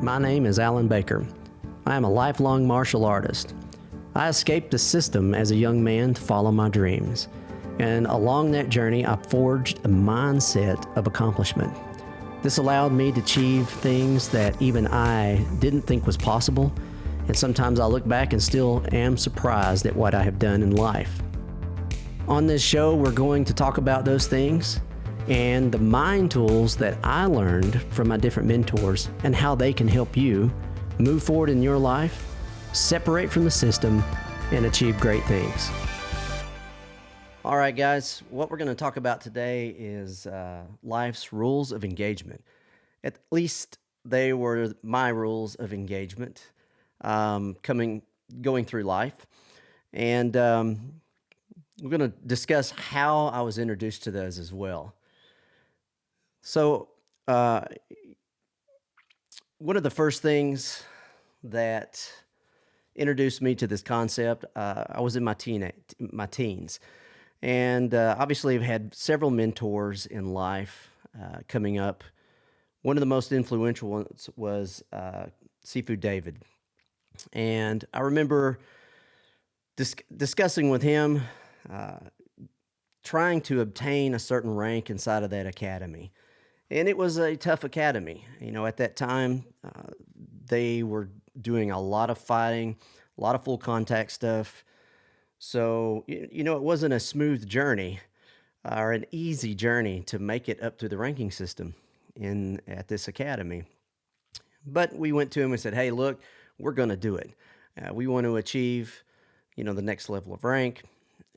My name is Alan Baker. I am a lifelong martial artist. I escaped the system as a young man to follow my dreams. And along that journey, I forged a mindset of accomplishment. This allowed me to achieve things that even I didn't think was possible. And sometimes I look back and still am surprised at what I have done in life. On this show, we're going to talk about those things and the mind tools that I learned from my different mentors and how they can help you move forward in your life, separate from the system, and achieve great things. All right, guys, what we're going to talk about today is life's rules of engagement. At least they were my rules of engagement going through life. And we're going to discuss how I was introduced to those as well. So one of the first things that introduced me to this concept, I was in my teens. And obviously, I've had several mentors in life coming up. One of the most influential ones was Sifu David. And I remember discussing with him trying to obtain a certain rank inside of that academy. And it was a tough academy. You know, at that time, they were doing a lot of fighting, a lot of full contact stuff. So, it wasn't a smooth journey or an easy journey to make it up through the ranking system at this academy. But we went to him and said, hey, look, we're going to do it. We want to achieve, the next level of rank.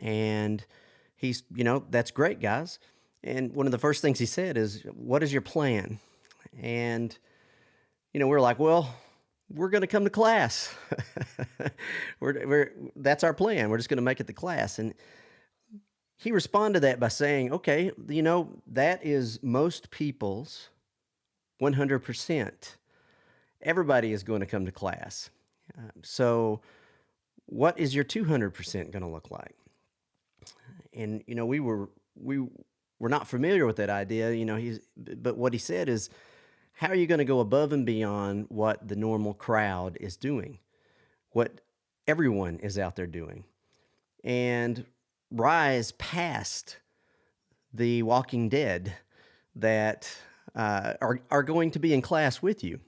And he's, that's great, guys. And one of the first things he said is, what is your plan? And, we're like, well, we're going to come to class. That's our plan. We're just going to make it to class. And he responded to that by saying, okay, that is most people's 100%. Everybody is going to come to class. So what is your 200% going to look like? And, we were not familiar with that idea, but what he said is, how are you going to go above and beyond what the normal crowd is doing, what everyone is out there doing, and rise past the walking dead that are going to be in class with you?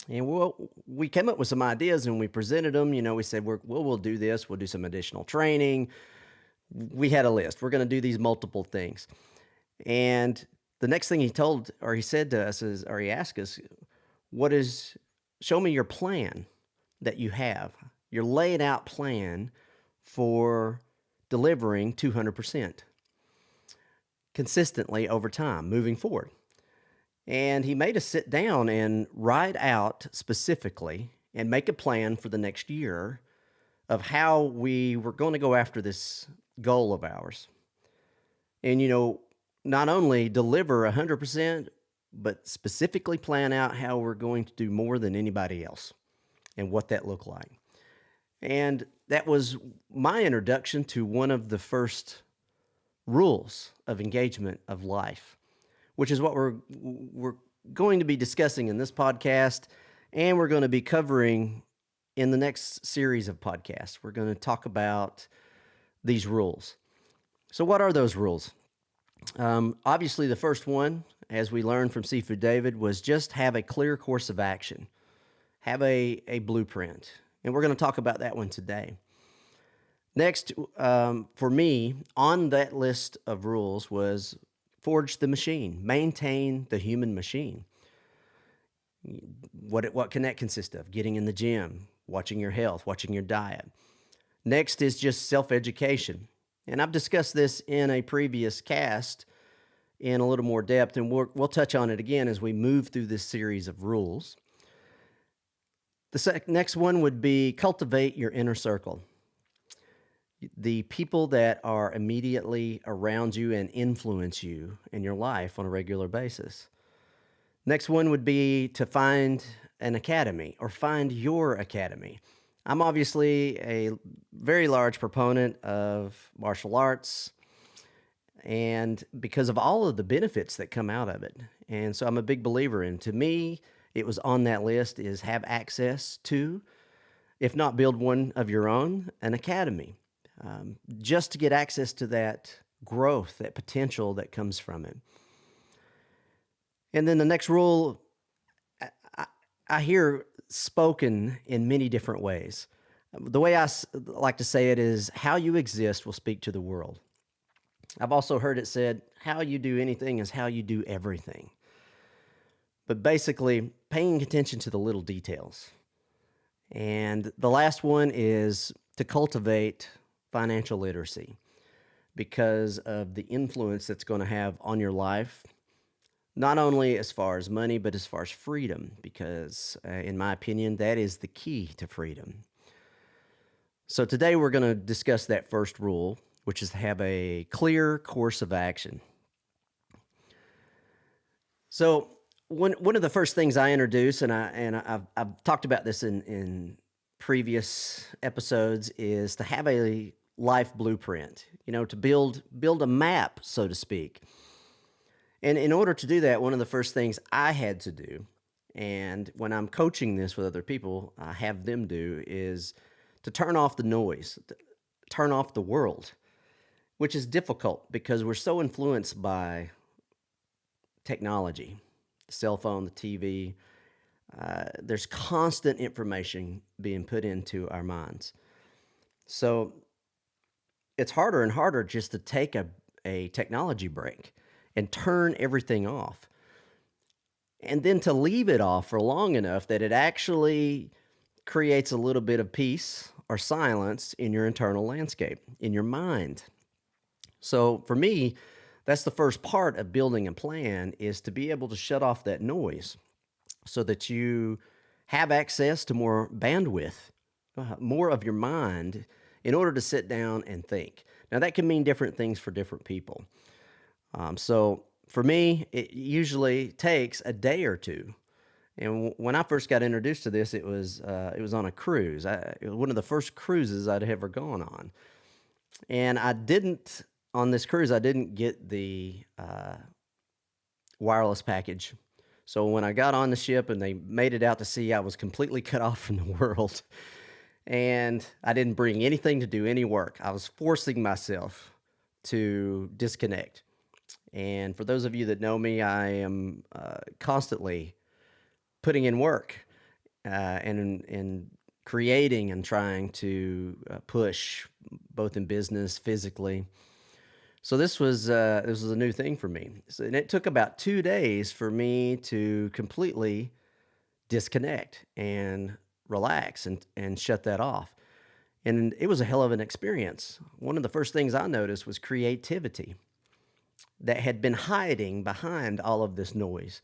And we came up with some ideas and we presented them. We said, we'll do this. We'll do some additional training. We had a list. We're going to do these multiple things. And the next thing he said to us he asked us, show me your plan that you have, your laid out plan for delivering 200% consistently over time, moving forward. And he made us sit down and write out specifically and make a plan for the next year of how we were going to go after this goal of ours. And, not only deliver 100%, but specifically plan out how we're going to do more than anybody else and what that looked like. And that was my introduction to one of the first rules of engagement of life, which is what we're going to be discussing in this podcast, and we're going to be covering in the next series of podcasts. We're going to talk about these rules. So what are those rules? Obviously, the first one, as we learned from Sifu David, was just have a clear course of action. Have a blueprint. And we're going to talk about that one today. Next, for me, on that list of rules was forge the machine, maintain the human machine. What can that consist of? Getting in the gym, watching your health, watching your diet. Next is just self-education. And I've discussed this in a previous cast in a little more depth, and we'll touch on it again as we move through this series of rules. The next one would be cultivate your inner circle. The people that are immediately around you and influence you in your life on a regular basis. Next one would be to find an academy or find your academy. I'm obviously a very large proponent of martial arts, and because of all of the benefits that come out of it. And so I'm a big believer in, to me, it was on that list is have access to, if not build one of your own, an academy, just to get access to that growth, that potential that comes from it. And then the next rule I, I I hear spoken in many different ways. The way like to say it is how you exist will speak to the world. I've also heard it said, how you do anything is how you do everything. But basically, paying attention to the little details. And the last one is to cultivate financial literacy because of the influence that's going to have on your life, not only as far as money, but as far as freedom, because in my opinion, that is the key to freedom. So today we're going to discuss that first rule, which is to have a clear course of action. So one of the first things I introduce, I've talked about this in previous episodes, is to have a life blueprint. To build a map, so to speak. And in order to do that, one of the first things I had to do, and when I'm coaching this with other people, I have them do, is to turn off the noise, turn off the world, which is difficult because we're so influenced by technology, the cell phone, the TV. There's constant information being put into our minds. So it's harder and harder just to take a technology break and turn everything off. And then to leave it off for long enough that it actually creates a little bit of peace or silence in your internal landscape, in your mind. So for me, that's the first part of building a plan, is to be able to shut off that noise so that you have access to more bandwidth, more of your mind in order to sit down and think. Now, that can mean different things for different people. So for me, it usually takes a day or two. And when I first got introduced to this, it was on a cruise. It was one of the first cruises I'd ever gone on. And on this cruise, I didn't get the wireless package. So when I got on the ship and they made it out to sea, I was completely cut off from the world. And I didn't bring anything to do any work. I was forcing myself to disconnect. And for those of you that know me, I am constantly putting in work and creating and trying to push both in business, physically. So this was a new thing for me. And it took about 2 days for me to completely disconnect and relax and shut that off. And it was a hell of an experience. One of the first things I noticed was creativity that had been hiding behind all of this noise.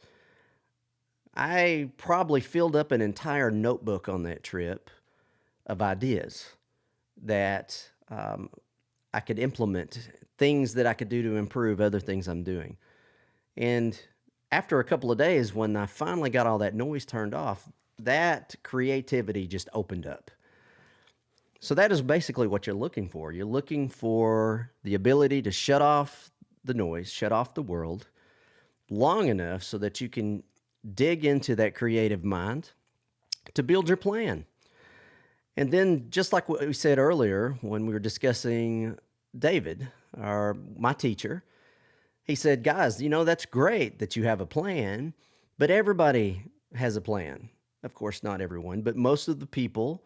I probably filled up an entire notebook on that trip of ideas that I could implement, things that I could do to improve other things I'm doing. And after a couple of days, when I finally got all that noise turned off, that creativity just opened up. So that is basically what you're looking for. You're looking for the ability to shut off the noise, shut off the world long enough so that you can dig into that creative mind to build your plan. And then, just like what we said earlier when we were discussing David, my teacher, he said, guys, that's great that you have a plan, but everybody has a plan. Of course, not everyone, but most of the people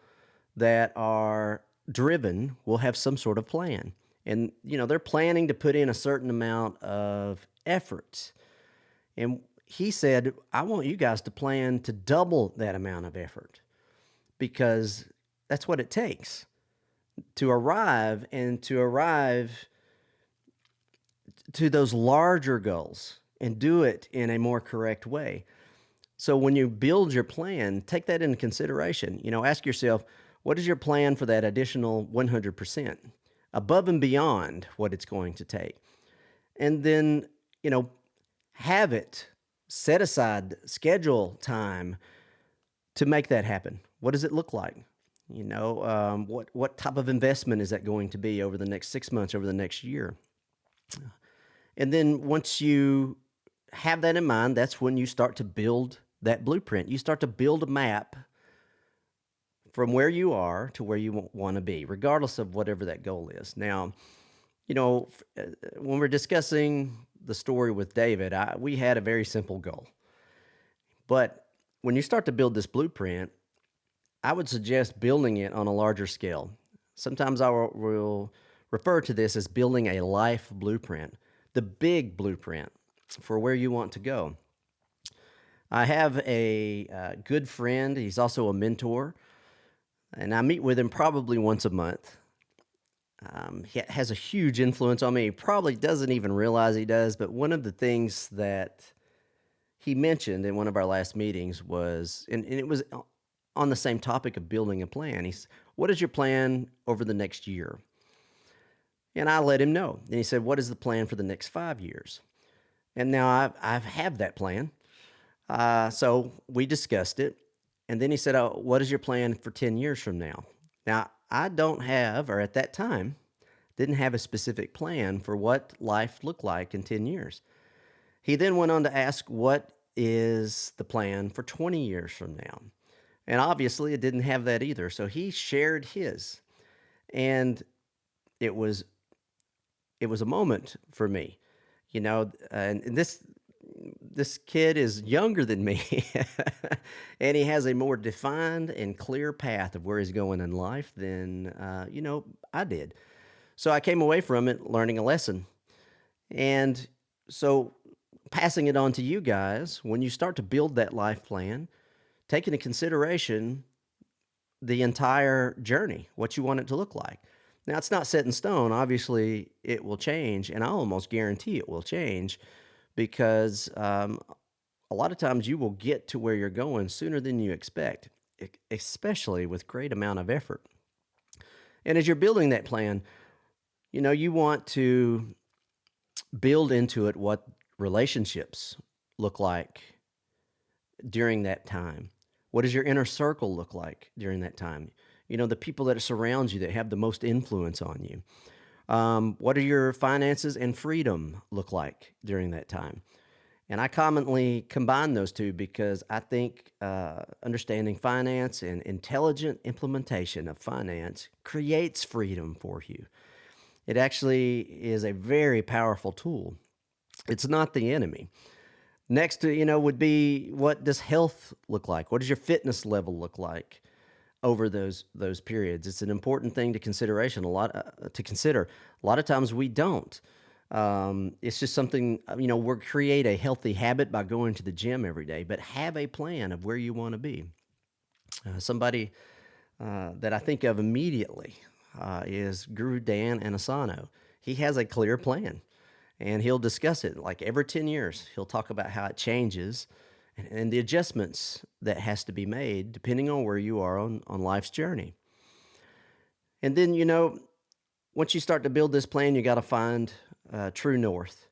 that are driven will have some sort of plan. And, they're planning to put in a certain amount of effort. And he said, I want you guys to plan to double that amount of effort because that's what it takes to arrive to those larger goals and do it in a more correct way. So when you build your plan, take that into consideration. Ask yourself, what is your plan for that additional 100% above and beyond what it's going to take? And then, have it set aside, schedule time to make that happen. What does it look like? What type of investment is that going to be over the next 6 months, over the next year? And then once you have that in mind, that's when you start to build that blueprint. You start to build a map from where you are to where you want to be, regardless of whatever that goal is. Now, when we're discussing the story with David, we had a very simple goal. But when you start to build this blueprint, I would suggest building it on a larger scale. Sometimes will refer to this as building a life blueprint, the big blueprint for where you want to go. I have a good friend. He's also a mentor, and I meet with him probably once a month. He has a huge influence on me. He probably doesn't even realize he does, but one of the things that he mentioned in one of our last meetings was, and it was on the same topic of building a plan. He's, what is your plan over the next year? And I let him know. And he said, what is the plan for the next 5 years? And now I have that plan. So we discussed it. And then he said, oh, what is your plan for 10 years from now? Now, I don't have, or at that time, didn't have a specific plan for what life looked like in 10 years. He then went on to ask, what is the plan for 20 years from now? And obviously, it didn't have that either. So he shared his. And it was a moment for me, and this kid is younger than me, and he has a more defined and clear path of where he's going in life than I did. So I came away from it learning a lesson. And so passing it on to you guys, when you start to build that life plan, take into consideration the entire journey, what you want it to look like. Now, it's not set in stone. Obviously, it will change, and I almost guarantee it will change because a lot of times you will get to where you're going sooner than you expect, especially with great amount of effort. And as you're building that plan, you want to build into it what relationships look like during that time. What does your inner circle look like during that time? The people that surround you that have the most influence on you. What do your finances and freedom look like during that time? And I commonly combine those two because I think understanding finance and intelligent implementation of finance creates freedom for you. It actually is a very powerful tool. It's not the enemy. Next, would be, what does health look like? What does your fitness level look like over those periods? It's an important thing to consideration. To consider. A lot of times we don't. It's just something, we create a healthy habit by going to the gym every day, but have a plan of where you want to be. Somebody that I think of immediately is Guru Dan Anasano. He has a clear plan, and he'll discuss it like every 10 years. He'll talk about how it changes and the adjustments that has to be made depending on where you are on life's journey. And then, once you start to build this plan, you got to find true north.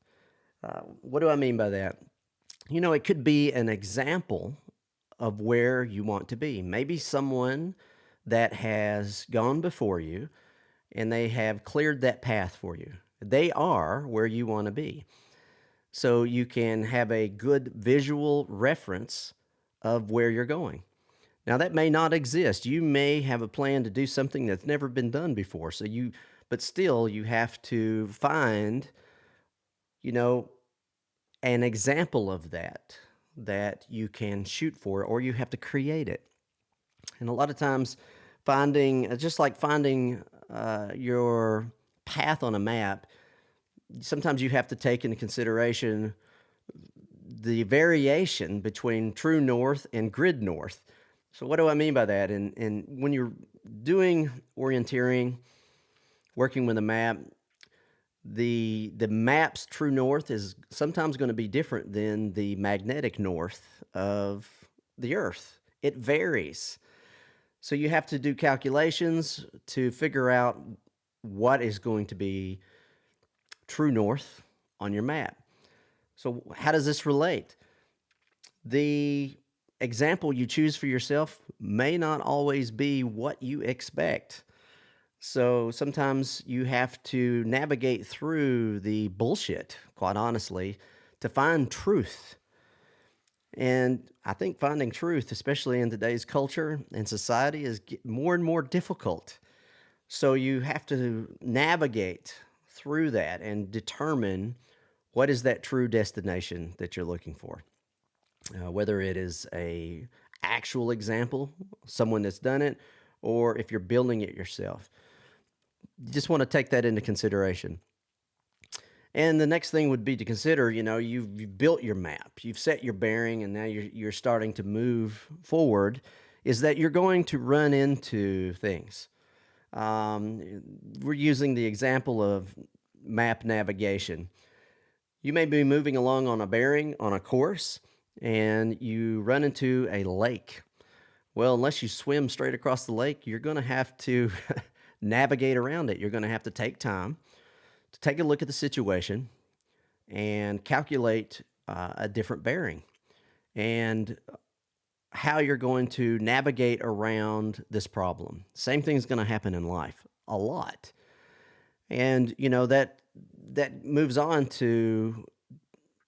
What do I mean by that? It could be an example of where you want to be. Maybe someone that has gone before you and they have cleared that path for you. They are where you want to be. So you can have a good visual reference of where you're going. Now, that may not exist. You may have a plan to do something that's never been done before. But still, you have to find, an example of that you can shoot for, or you have to create it. And a lot of times, just like finding your path on a map, sometimes you have to take into consideration the variation between true north and grid north. So what do I mean by that? And when you're doing orienteering, working with a map, the map's true north is sometimes going to be different than the magnetic north of the Earth. It varies. So you have to do calculations to figure out what is going to be true north on your map. So how does this relate? The example you choose for yourself may not always be what you expect. So sometimes you have to navigate through the bullshit, quite honestly, to find truth. And I think finding truth, especially in today's culture and society, is more and more difficult. So you have to navigate through that and determine what is that true destination that you're looking for. Whether it is a actual example, someone that's done it, or if you're building it yourself. You just want to take that into consideration. And the next thing would be to consider, you've built your map, you've set your bearing, and now you're starting to move forward. Is that you're going to run into things. We're using the example of map navigation. You may be moving along on a bearing on a course, and you run into a lake. Well, unless you swim straight across the lake, you're going to have to navigate around it. You're going to have to take time to take a look at the situation and calculate a different bearing and how you're going to navigate around this problem. Same thing's going to happen in life a lot. And that moves on to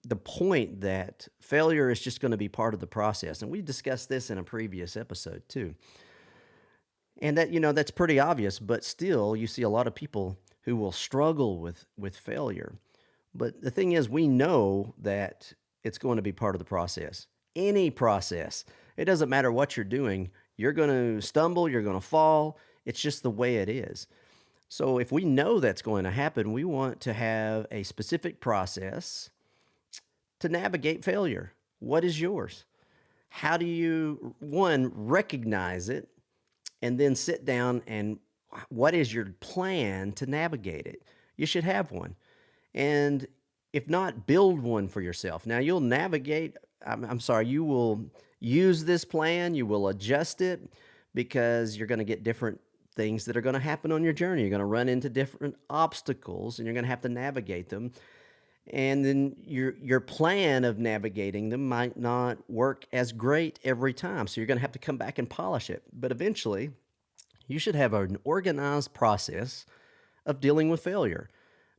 the point that failure is just going to be part of the process. And we discussed this in a previous episode too. And that's pretty obvious, but still you see a lot of people who will struggle with failure. But the thing is, we know that it's going to be part of the process. Any process. It doesn't matter what you're doing. You're going to stumble, you're going to fall. It's just the way it is. So if we know that's going to happen, we want to have a specific process to navigate failure. What is yours? How do you, one, recognize it, and then sit down and what is your plan to navigate it? You should have one. And if not, build one for yourself. Now you'll navigate, I'm sorry, you will use this plan, you will adjust it because you're going to get different things that are going to happen on your journey. You're going to run into different obstacles and you're going to have to navigate them. And then your plan of navigating them might not work as great every time. So you're going to have to come back and polish it. But eventually, you should have an organized process of dealing with failure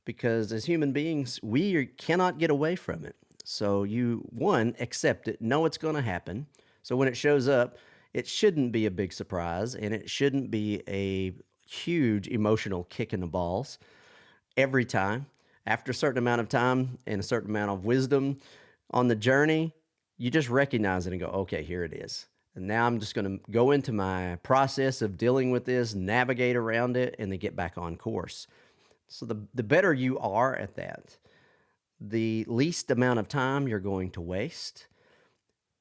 because as human beings, we cannot get away from it. So you, one, accept it, know it's going to happen. So when it shows up, it shouldn't be a big surprise and it shouldn't be a huge emotional kick in the balls every time. After a certain amount of time and a certain amount of wisdom on the journey, you just recognize it and go, okay, here it is. And now I'm just going to go into my process of dealing with this, navigate around it, and then get back on course. So the better you are at that, the least amount of time you're going to waste,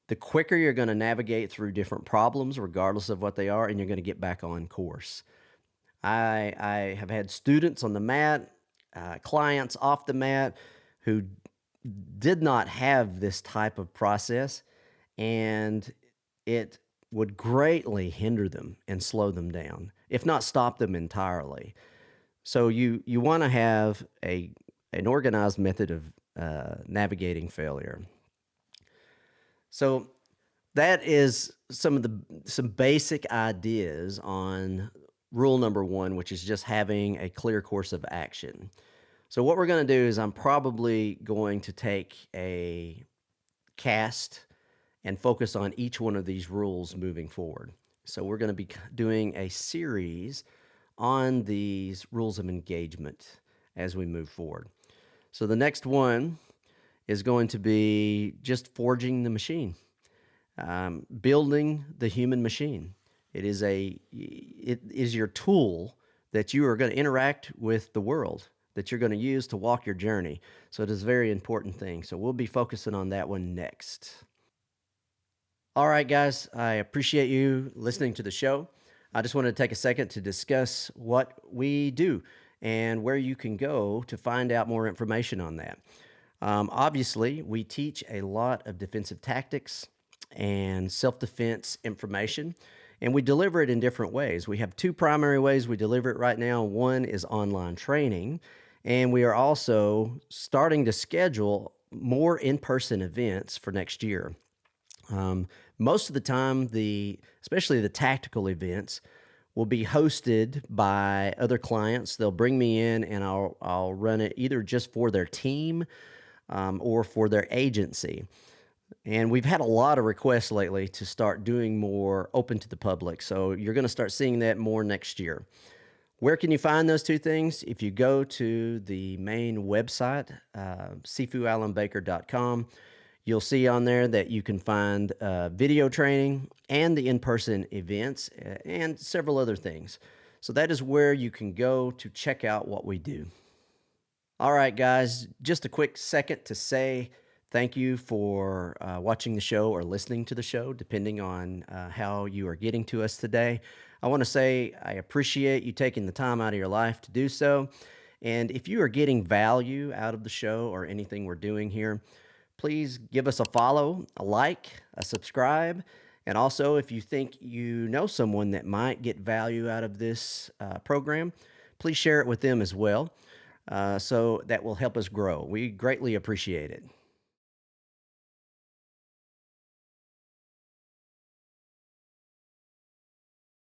the quicker you're going to navigate through different problems, regardless of what they are, and you're going to get back on course. I have had students on the mat, clients off the mat who did not have this type of process, and it would greatly hinder them and slow them down, if not stop them entirely. So you want to have an organized method of navigating failure. So that is some basic ideas on rule number one, which is just having a clear course of action. So what we're going to do is I'm probably going to take a cast and focus on each one of these rules moving forward. So we're going to be doing a series on these rules of engagement as we move forward. So the next one is going to be just forging the machine, building the human machine. It is your tool that you are going to interact with the world, that you're going to use to walk your journey. So it is a very important thing. So we'll be focusing on that one next. All right, guys, I appreciate you listening to the show. I just wanted to take a second to discuss what we do and where you can go to find out more information on that. Obviously, we teach a lot of defensive tactics and self-defense information, and we deliver it in different ways. We have two primary ways we deliver it right now. One is online training, and we are also starting to schedule more in-person events for next year. Most of the time, especially the tactical events, will be hosted by other clients. They'll bring me in, and I'll run it either just for their team or for their agency. And we've had a lot of requests lately to start doing more open to the public. So you're going to start seeing that more next year. Where can you find those two things? If you go to the main website, sifualanbaker.com, you'll see on there that you can find video training and the in person events and several other things. So that is where you can go to check out what we do. All right, guys, just a quick second to say thank you for watching the show or listening to the show, depending on how you are getting to us today. I want to say I appreciate you taking the time out of your life to do so. And if you are getting value out of the show or anything we're doing here, please give us a follow, a like, a subscribe. And also, if you think you know someone that might get value out of this program, please share it with them as well. So that will help us grow. We greatly appreciate it.